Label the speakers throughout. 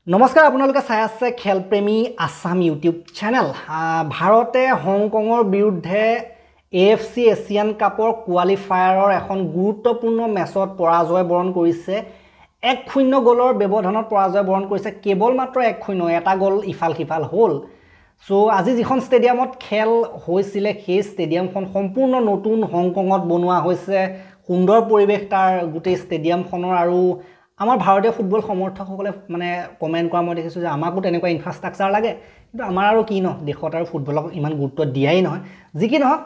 Speaker 1: নমস্কাৰ আপোনালোকে চাই আছে খেলপ্ৰেমী আসাম ইউটিউব চেনেল ভাৰতে হংকঙৰ বিৰুদ্ধে এএফচি এছিয়ান কাপৰ কোৱালিফায়াৰৰ এখন গুৰুত্বপূৰ্ণ মেচত পৰাজয় বৰণ কৰিছে 1-0 গলৰ ব্যৱধানত পৰাজয় বৰণ কৰিছে কেৱল মাত্ৰ 1-0 এটা গল ইফাল সিফাল হ'ল সো আজি যিখন ষ্টেডিয়ামত খেল হৈছিল সেই ষ্টেডিয়ামখন সম্পূৰ্ণ নতুন হংকঙত বনোৱা হৈছে সুন্দৰ পৰিৱেশ তাৰ গোটেই ষ্টেডিয়ামখনৰ আৰু আমাৰ ভাৰতীয় ফুটবল সমৰ্থকসকলে মানে কমেন্ট কৰা মই দেখিছো যে আমাকো তেনেকুৱা ইনফ্ৰাষ্ট্ৰাকচাৰ লাগে কিন্তু আমাৰ আৰু কি ন দেখত আৰু ফুটবলক ইমান গুৰুত্ব দিয়াই নহয় যি কি নহক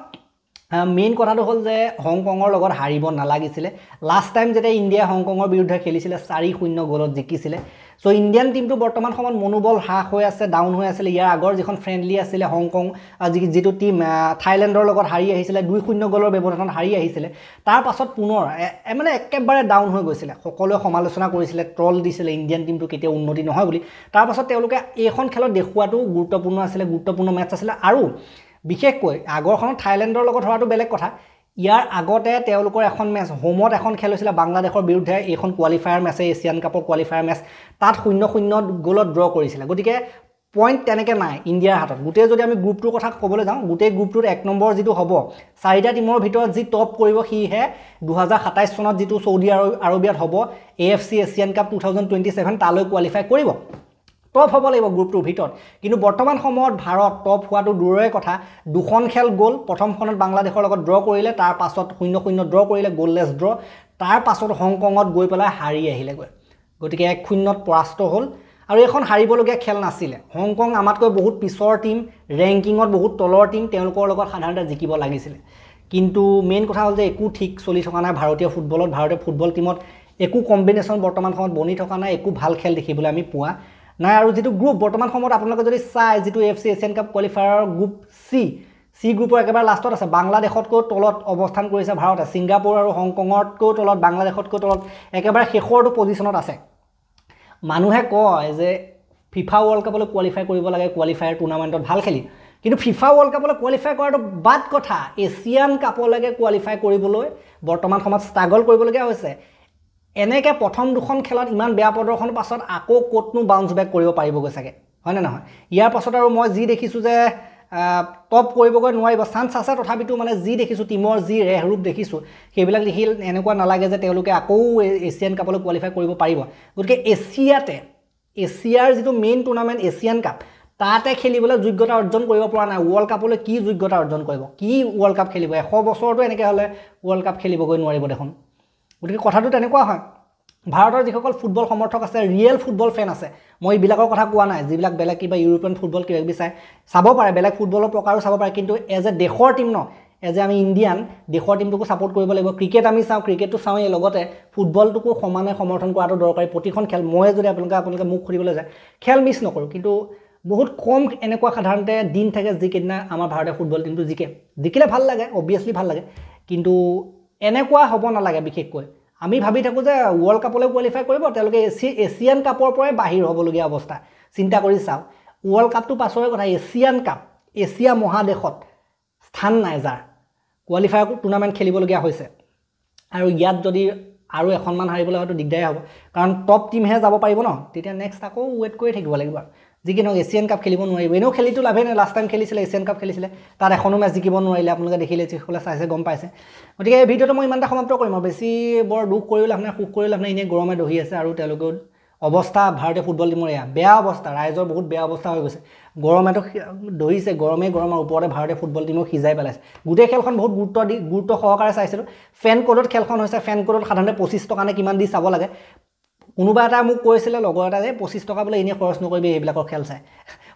Speaker 1: মেইন কথাটো হ'ল যে হংকঙৰ লগত হাৰিব নালাগিছিলে লাষ্ট টাইম যেতিয়া ইণ্ডিয়া হংকঙৰ বিৰুদ্ধে খেলিছিলে 4-0 গলত জিকিছিলে সো ইণ্ডিয়ান টিমটো বৰ্তমান সময়ত মনোবল হ্ৰাস হৈ আছে ডাউন হৈ আছিল ইয়াৰ আগৰ যিখন ফ্ৰেন্ডলি আছিল হংকং যিটো টিম থাইল্যান্ডৰ লগত হাৰি আহিছিল 2-0 গলৰ ব্যৱধানত হাৰি আহিছিল তাৰ পাছত পুনৰ মানে একেবাৰে ডাউন হৈ গৈছিল সকলোৱে সমালোচনা কৰিছিল ট্ৰল দিছিল ইণ্ডিয়ান টিমটো কেতিয়া উন্নতি নহয় বুলি তাৰ পাছত তেওঁলোকে এইখন খেলত দেখুৱাটো গুৰুত্বপূৰ্ণ আছিল গুৰুত্বপূৰ্ণ মেচ আছিল আৰু বিশেষকৈ আগৰখনত থাইল্যান্ডৰ লগত হোৱাটো বেলেগ কথা ইয়াৰ আগতে তেওঁলোকৰ এখন মেচ হোমত এখন খেল হৈছিল বাংলাদেশৰ বিৰুদ্ধে এখন কোৱালিফায়াৰ মেচ এছিয়ান কাপৰ কোৱালিফায়াৰ মেচ তাত 0-0 গলত ড্ৰ কৰিছিল গতিকে পইণ্ট তেনেকে নাই ইণ্ডিয়াৰ হাতত গোটেই যদি আমি গ্ৰুপটোৰ কথা ক'বলৈ যাওঁ গোটেই গ্ৰুপটোৰ 1 নম্বৰ যিটো হ'ব চাৰিটা টিমৰ ভিতৰত যি টপ কৰিব সিহে 2027 চনত যিটো সৌদি আৰবিয়াত হ'ব এএফচি এছিয়ান কাপ 2027 তালৈ কোৱালিফাই কৰিব টপ হ'ব লাগিব গ্ৰুপটোৰ ভিতৰত কিন্তু বৰ্তমান সময়ত ভাৰত টপ হোৱাটো দূৰৰে কথা দুখন খেল গ'ল প্ৰথমখনত বাংলাদেশৰ লগত ড্ৰ কৰিলে তাৰ পাছত 0-0 ড্ৰ কৰিলে গ'ললেছ ড্ৰ তাৰ পাছত হংকঙত গৈ পেলাই হাৰি আহিলে গতিকে 1-0 পৰাস্ত হ'ল আৰু এখন হাৰিবলগীয়া খেল নাছিলে হংকং আমাতকৈ বহুত পিছৰ টিম ৰেংকিঙত বহুত তলৰ টিম তেওঁলোকৰ লগত সাধাৰণতে জিকিব লাগিছিল কিন্তু মেইন কথা হ'ল যে একো ঠিক চলি থকা নাই ভাৰতীয় ফুটবলত ভাৰতীয় ফুটবল টিমত একো কম্বিনেশ্যন বৰ্তমান সময়ত বনি থকা নাই একো ভাল খেল দেখিবলৈ আমি পোৱা নাই আৰু যেটো গ্ৰুপ বৰ্তমান সময়ত আপোনালোকে যদি চাই যেটো FC Asian cup qualifier group C গ্ৰুপৰ একেবাৰে লাষ্টত আছে বাংলাদেশতকৈ তলত অৱস্থান কৰিছে ভাৰতে সিংগাপুৰ আৰু হংকঙতকৈ তলত বাংলাদেশতকৈ তলত একেবাৰে শেষৰটো পজিশনত আছে মানুহে কয় যে ফিফা ওয়াৰ্ল্ড কাপলৈ কোৱালিফাই কৰিব লাগে কোৱালিফায়াৰ টুৰ্নামেণ্টত ভাল খেলি কিন্তু ফিফা ওয়াৰ্ল্ড কাপলৈ কোৱালিফাই কৰাটো বাদ কথা এছিয়ান কাপলৈকে কোৱালিফাই কৰিবলৈ বৰ্তমান সময়ত ষ্ট্ৰাগল কৰিবলগীয়া হৈছে এনেকে প্ৰথম দুখন খেলত ইমান বেয়া প্ৰদৰ্শনৰ পাছত আকৌ কোটনো বাউন্স বেক কৰিব পাৰিবগৈ চাগে হয় না নহয় ইয়াৰ পাছত আৰু মই যি দেখিছো যে টপ কৰিবগৈ নোৱাৰিব চান্স আছে তথাপিতো মানে যি দেখিছো টিমৰ যি ৰেহৰূপ দেখিছো সেইবিলাক দেখিল এনেকুৱা নালাগে যে তেওঁলোকে আকৌ এছিয়ান কাপলৈ কোৱালিফাই কৰিব পাৰিব গতিকে এছিয়াৰ যিটো মেইন টুৰ্নামেণ্ট এছিয়ান কাপ তাতে খেলিবলৈ যোগ্যতা অৰ্জন কৰিব পৰা নাই ওয়াৰ্ল্ড কাপলৈ কি যোগ্যতা অৰ্জন কৰিব কি ওয়াৰ্ল্ড কাপ খেলিব 100 বছৰটো এনেকৈ হলে ওয়াৰ্ল্ড কাপ খেলিবগৈ নোৱাৰিব দেখোন গতিকে কথাটো তেনেকুৱা হয় ভাৰতৰ যিসকল ফুটবল সমৰ্থক আছে ৰিয়েল ফুটবল ফেন আছে মই এইবিলাকৰ কথা কোৱা নাই যিবিলাক বেলেগ কিবা ইউৰোপিয়ান ফুটবল কিবা বিচাই চাব পাৰে বেলেগ ফুটবলৰ প্ৰকাৰো চাব পাৰে কিন্তু এজ এ দেশৰ টিম ন এজ এ আমি ইণ্ডিয়ান দেশৰ টিমটোকো সাপোৰ্ট কৰিব লাগিব ক্ৰিকেট আমি চাওঁ ক্ৰিকেটটো চাওঁ এই লগতে ফুটবলটোকো সমানে সমৰ্থন কৰাটো দৰকাৰী প্ৰতিখন খেল মই যদি আপোনালোকে মুখ খুলিবলৈ যায় খেল মিছ নকৰো কিন্তু বহুত কম এনেকুৱা সাধাৰণতে দিন থাকে যিকেইদিনা আমাৰ ভাৰতীয় ফুটবল টিমটো জিকিলে ভাল লাগে অবিয়াসলি ভাল লাগে কিন্তু এনেকুৱা হ'ব নালাগে বিশেষকৈ আমি ভাবি থাকো যে ওয়াৰ্ল্ড কাপলৈ কোৱালিফাই কৰিব তেওঁলোকে এছিয়ান কাপৰ পৰাই বাহিৰ হ'বলগীয়া অৱস্থা চিন্তা কৰি চাও ওয়াৰ্ল্ড কাপটো পাছৰে কথা এছিয়ান কাপ এছিয়া মহাদেশত স্থান নাই যাৰ কোৱালিফায়াৰ টুৰ্নামেণ্ট খেলিবলগীয়া হৈছে আৰু ইয়াত যদি আৰু এখনমান হাৰিবলৈ হয়তো দিগদাৰ হ'ব কাৰণ টপ টিমহে যাব পাৰিব ন তেতিয়া নেক্সট আকৌ ৱেট কৰি থাকিব লাগিব যি কি নহওক এছিয়ান কাপ খেলিব নোৱাৰিব এনেও খেলিটো লাভে নাই লাষ্ট টাইম খেলিছিলে এছিয়ান কাপ খেলিছিলে তাত এখনো মেচ জিকিব নোৱাৰিলে আপোনালোকে দেখিলে যিসকলে চাইছে গম পাইছে গতিকে এই ভিডিঅ'টো মই ইমানটা সমাপ্ত কৰিম আৰু বেছি বৰ দুখ কৰিলে আপোনাৰ সুখ কৰিলে আপোনাৰ এনে গৰমে দহি আছে আৰু তেওঁলোকৰ অৱস্থা ভাৰতীয় ফুটবল টিমৰ এয়া বেয়া অৱস্থা ৰাইজৰ বহুত বেয়া অৱস্থা হৈ গৈছে গৰমেটো দহিছে গৰমৰ ওপৰতে ভাৰতীয় ফুটবল টিমক সিজাই পেলাইছে গোটেই খেলখন বহুত গুৰুত্ব সহকাৰে চাইছিলো ফেন কোডত খেলখন হৈছে ফেন কোডত সাধাৰণতে 25 টকা নে কিমান দি চাব লাগে কোনোবা এটা মোক কৈছিলে লগৰ এটা যে 25 টকা বলে এনে খৰচ নকৰিবি এইবিলাকৰ খেল চাই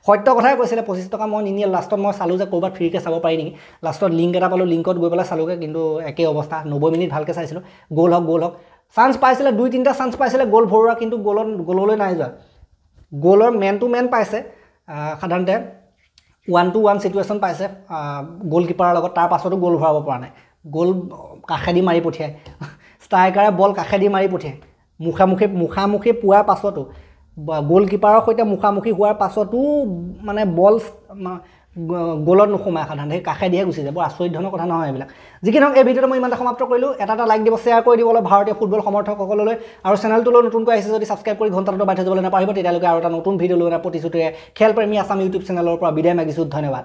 Speaker 1: সত্য কথাই কৈছিলে 25 টকা মই নিনিয়ে লাষ্টত মই চালো যে ক'ৰবাত ফ্ৰীকে চাব পাৰি নেকি লাষ্টত লিংক এটা পালো লিংকত গৈ পেলাই চালোগে কিন্তু একে অৱস্থা 90 মিনিট ভালকে চাইছিলো গোল হক চান্স পাইছিলে 2-3টা চান্স পাইছিলে গোল ভৰোৱা কিন্তু গোললৈ নাই যোৱা গোলৰ মেন টু মেন পাইছে সাধাৰণতে 1-to-1 সিচুৱেচন পাইছে গোলকিপাৰৰ লগত তাৰ পাছতো গোল ভৰাব পৰা নাই গোল কাখেদি মাৰি পঠিয়ায় ষ্ট্ৰাইকাৰে বল কাখেদি মাৰি পঠিয়ায় মুখামুখি পোৱাৰ পাছতো গোলকিপাৰৰ সৈতে মুখামুখি হোৱাৰ পাছতো মানে বল গ'লত নোসোমায় সাধাৰণতে সেই কাষে দিয়ে গুচি যায় বৰ আচৰিত ধৰণৰ কথা নহয় এইবিলাক যি কি নহওক এই ভিডিঅ'টো মই ইমানতে সমাপ্ত কৰিলোঁ এটা লাইক দিব শ্বেয়াৰ কৰি দিব অলপ ভাৰতীয় ফুটবল সমৰ্থকসকললৈ আৰু চেনেলটোলৈ নতুনকৈ আহিছে যদি ছাবস্ক্ৰাইব কৰি ঘণ্টাটো বান্ধি যাবলৈ নাপাহৰিব তেতিয়ালৈকে আৰু এটা নতুন ভিডিঅ' লৈ প্ৰতিশ্ৰুতিৰে খেলপ্ৰেমী আছাম ইউটিউব চেনেলৰ পৰা বিদায় মাগিছোঁ ধন্যবাদ